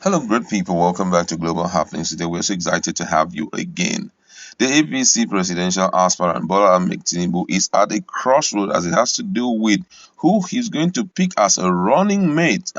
Hello, great people. Welcome back to Global Happenings. Today, we're so excited to have you again. The APC presidential aspirant Bola Ahmed Tinubu is at a crossroad as it has to do with who he's going to pick as a running mate,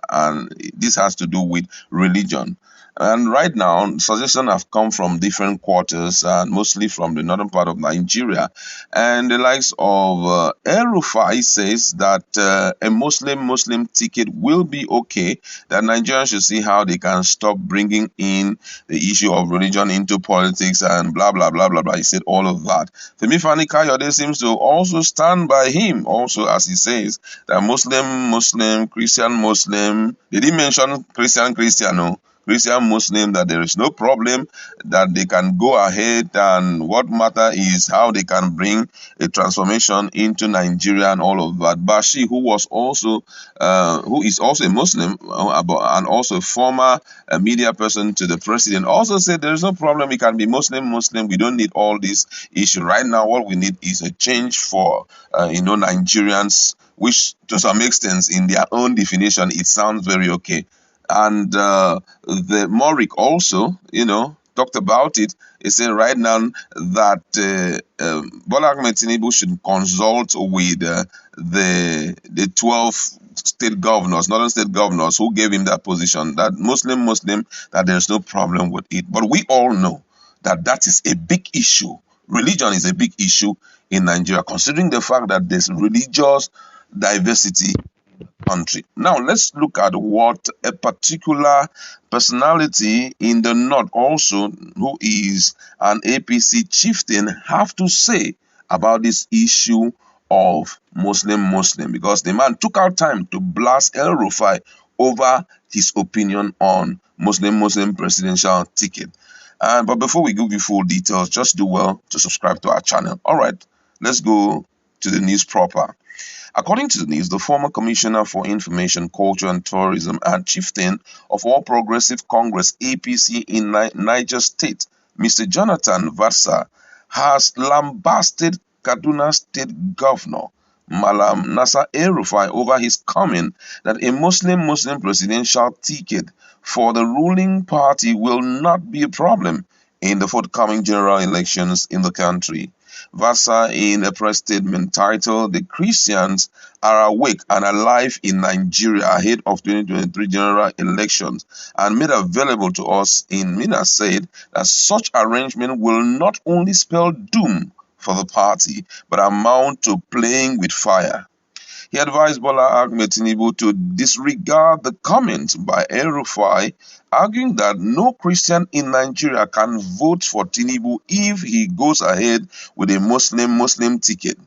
and this has to do with religion. And right now, suggestions have come from different quarters and mostly from the northern part of Nigeria. And the likes of El-Rufai says that a Muslim ticket will be okay, that Nigerians should see how they can stop bringing in the issue of religion into politics and blah, blah, blah, blah, blah. He said all of that. Femi Fani Kayode seems to also stand by him, also, as he says, that Muslim, Christian, Muslim. They didn't mention Christian, no. Christian Muslim, that there is no problem, that they can go ahead, and what matter is how they can bring a transformation into Nigeria and all of that. Bashi, who is also a Muslim and also a former media person to the president, also said there is no problem. We can be Muslim. We don't need all this issue right now. What we need is a change for Nigerians, which to some extent, in their own definition, it sounds very okay. And the Morik also, talked about it. He said right now that Bola Ahmed Tinubu should consult with the 12 state governors, northern state governors, who gave him that position, that Muslim, that there's no problem with it. But we all know that that is a big issue. Religion is a big issue in Nigeria, considering the fact that there's religious diversity country. Now, let's look at what a particular personality in the north, also who is an APC chieftain, have to say about this issue of Muslim, because the man took out time to blast El-Rufai over his opinion on Muslim presidential ticket. But before we give you full details, just do well to subscribe to our channel. All right, let's go to the news proper. According to the news, the former Commissioner for Information, Culture and Tourism and Chieftain of All Progressive Congress (APC) in Niger State, Mr. Jonathan Vatsa, has lambasted Kaduna State Governor Malam Nasser El-Rufai over his comment that a Muslim presidential ticket for the ruling party will not be a problem in the forthcoming general elections in the country. Vasa, in a press statement titled "The Christians Are Awake and Alive in Nigeria Ahead of 2023 General Elections," and made available to us in Mina, said that such arrangement will not only spell doom for the party, but amount to playing with fire. He advised Bola Ahmed Tinubu to disregard the comment by El-Rufai, arguing that no Christian in Nigeria can vote for Tinubu if he goes ahead with a Muslim ticket.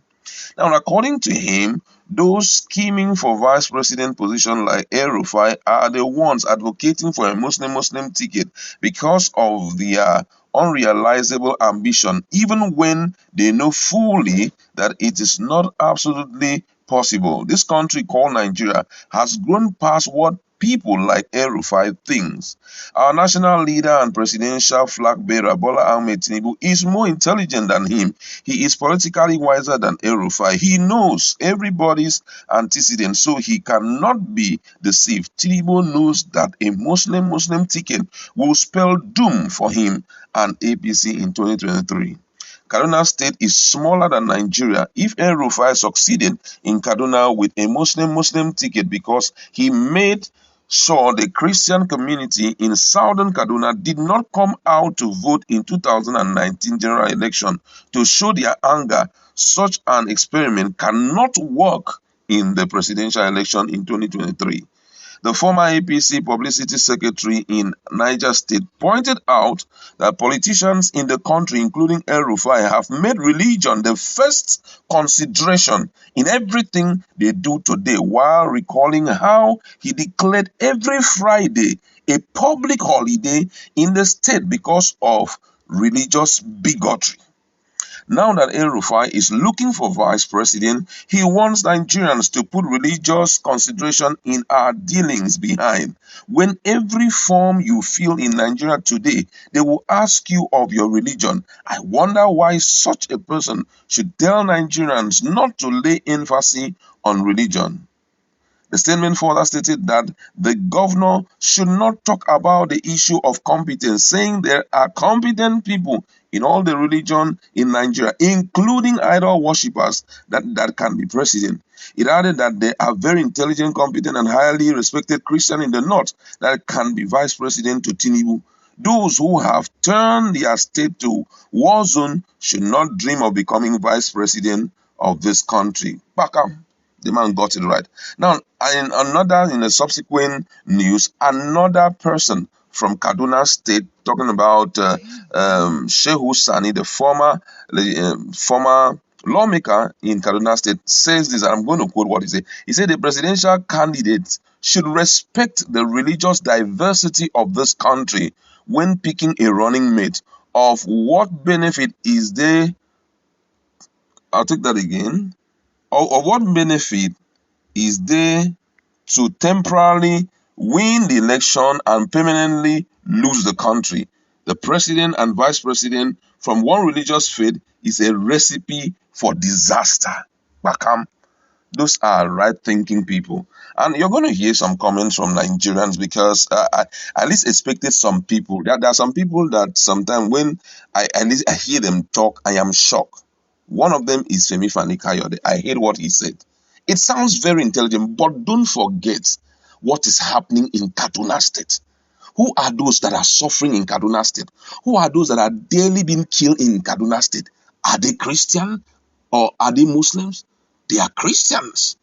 Now, according to him, those scheming for vice president position like El-Rufai are the ones advocating for a Muslim ticket because of their unrealizable ambition, even when they know fully that it is not absolutely possible. This country called Nigeria has grown past what people like El-Rufai thinks. Our national leader and presidential flag bearer, Bola Ahmed Tinubu, is more intelligent than him. He is politically wiser than El-Rufai. He knows everybody's antecedents, so he cannot be deceived. Tinubu knows that a Muslim ticket will spell doom for him and APC in 2023. Kaduna State is smaller than Nigeria. If El-Rufai succeeded in Kaduna with a Muslim ticket because he made sure the Christian community in southern Kaduna did not come out to vote in 2019 general election to show their anger, such an experiment cannot work in the presidential election in 2023. The former APC publicity secretary in Niger State pointed out that politicians in the country, including El-Rufai, have made religion the first consideration in everything they do today, while recalling how he declared every Friday a public holiday in the state because of religious bigotry. Now that El-Rufai is looking for vice president, he wants Nigerians to put religious consideration in our dealings behind. When every form you feel in Nigeria today, they will ask you of your religion. I wonder why such a person should tell Nigerians not to lay emphasis on religion. The statement further stated that the governor should not talk about the issue of competence, saying there are competent people in all the religion in Nigeria, including idol worshippers, that can be president. It added that there are very intelligent, competent, and highly respected Christians in the north that can be vice president to Tinubu. Those who have turned their state to war zone should not dream of becoming vice president of this country. Baka, the man got it right. Now, in a subsequent news, another person from Kaduna State, talking about Shehu Sani, the former lawmaker in Kaduna State, says this, and I'm going to quote what he said. He said the presidential candidate should respect the religious diversity of this country when picking a running mate. Of what benefit is there? I'll take that again. Of what benefit is there to temporarily win the election and permanently lose the country? The president and vice president from one religious faith is a recipe for disaster. Bakam. Those are right-thinking people. And you're going to hear some comments from Nigerians because I at least expected some people. There are some people that sometimes when at least I hear them talk, I am shocked. One of them is Femi Fani-Kayode. I heard what he said. It sounds very intelligent, but don't forget what is happening in Kaduna State. Who are those that are suffering in Kaduna State? Who are those that are daily being killed in Kaduna State? Are they Christian or are they Muslims? They are Christians.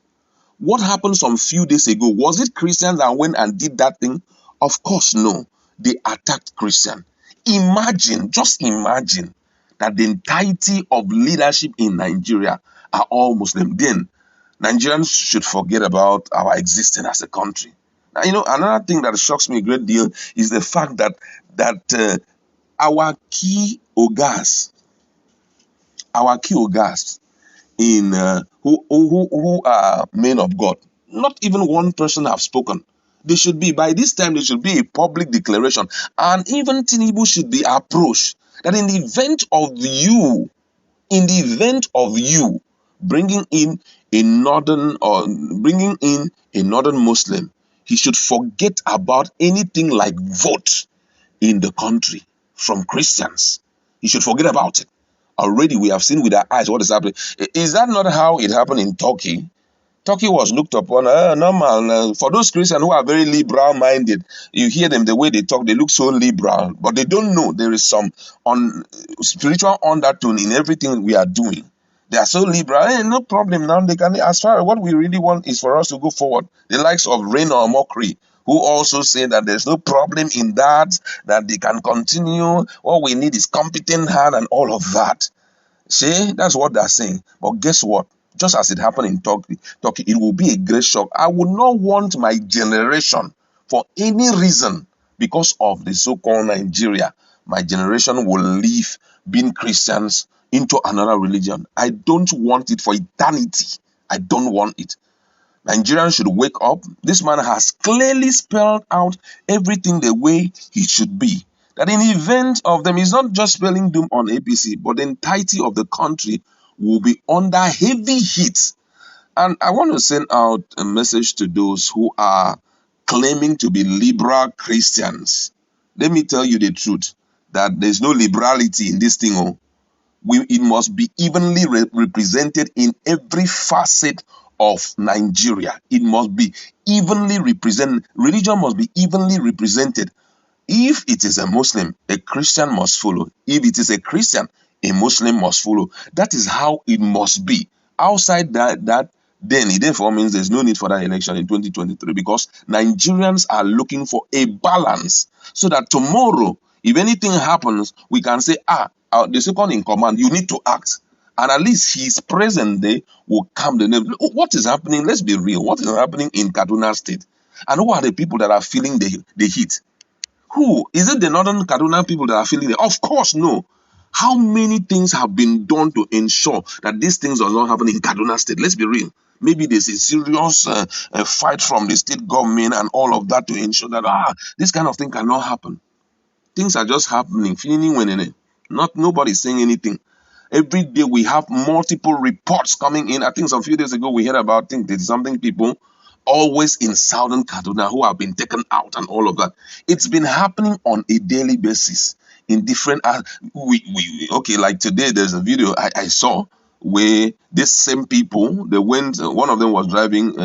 What happened some few days ago? Was it Christians that went and did that thing? Of course, no. They attacked Christian. Just imagine that the entirety of leadership in Nigeria are all Muslim. Then Nigerians should forget about our existence as a country. Now, another thing that shocks me a great deal is the fact that our key ogas in who are men of God, not even one person have spoken. By this time, there should be a public declaration, and even Tinubu should be approached that in the event of you bringing in a northern Muslim, he should forget about anything like vote in the country from Christians. He should forget about it. Already we have seen with our eyes what is happening. Is that not how it happened in Turkey? Turkey was looked upon normal. For those Christians who are very liberal-minded, you hear them, the way they talk, they look so liberal, but they don't know there is some spiritual undertone in everything we are doing. They are so liberal. No problem now. They can, as far as what we really want is for us to go forward. The likes of Rain or Mockery, who also say that there's no problem in that they can continue. All we need is competent hand and all of that. See, that's what they're saying. But guess what? Just as it happened in Turkey, it will be a great shock. I would not want my generation, for any reason, because of the so-called Nigeria, my generation will leave being Christians into another religion. I don't want it for eternity. I don't want it. Nigerians should wake up. This man has clearly spelled out everything the way he should be. That in the event of them, he's not just spelling doom on APC, but the entirety of the country will be under heavy heat. And I want to send out a message to those who are claiming to be liberal Christians. Let me tell you the truth, that there's no liberality in this thing. It must be evenly represented in every facet of Nigeria. It must be evenly represented. Religion must be evenly represented. If it is a Muslim, a Christian must follow. If it is a Christian, a Muslim must follow. That is how it must be. Outside that then it therefore means there's no need for that election in 2023, because Nigerians are looking for a balance so that tomorrow, if anything happens, we can say, the second in command, you need to act. And at least his presence there will calm the nerve. What is happening? Let's be real. What is happening in Kaduna State? And who are the people that are feeling the heat? Who? Is it the northern Kaduna people that are feeling it? Of course, no. How many things have been done to ensure that these things are not happening in Kaduna State? Let's be real. Maybe there's a serious fight from the state government and all of that to ensure that this kind of thing cannot happen. Things are just happening. Nobody's saying anything. Every day we have multiple reports coming in. I think some few days ago we heard about, I think there's something people always in southern Kaduna who have been taken out and all of that. It's been happening on a daily basis in different. Okay, like today, there's a video I saw where these same people they went. One of them was driving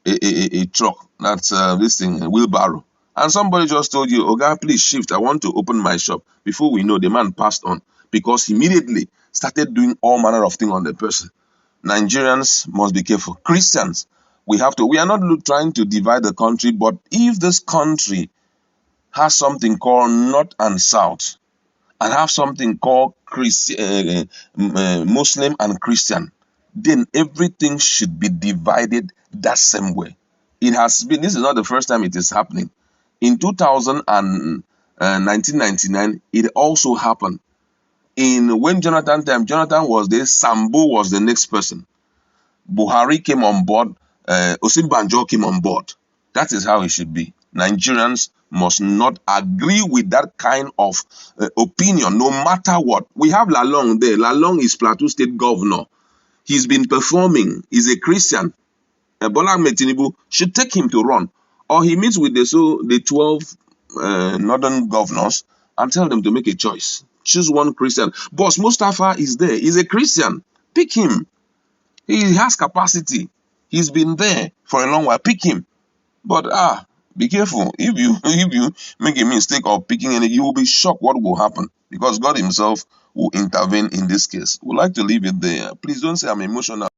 a truck. That's this thing, a wheelbarrow. And somebody just told you, "Oga, please shift. I want to open my shop." Before we know, the man passed on because he immediately started doing all manner of things on the person. Nigerians must be careful. Christians, we are not trying to divide the country, but if this country has something called North and South and have something called Muslim and Christian, then everything should be divided that same way. It has been, this is not the first time it is happening. In 2000 and 1999, it also happened. When Jonathan time, Jonathan was there, Sambo was the next person. Buhari came on board, Osinbajo came on board. That is how it should be. Nigerians must not agree with that kind of opinion, no matter what. We have Lalong there. Lalong is Plateau State Governor. He's been performing. He's a Christian. Bola Ahmed Tinubu should take him to run. Or he meets with the 12 northern governors and tell them to make a choice. Choose one Christian. Boss Mustafa is there. He's a Christian. Pick him. He has capacity. He's been there for a long while. Pick him. But be careful. If you make a mistake of picking any, you will be shocked what will happen because God Himself will intervene in this case. We'd like to leave it there. Please don't say I'm emotional.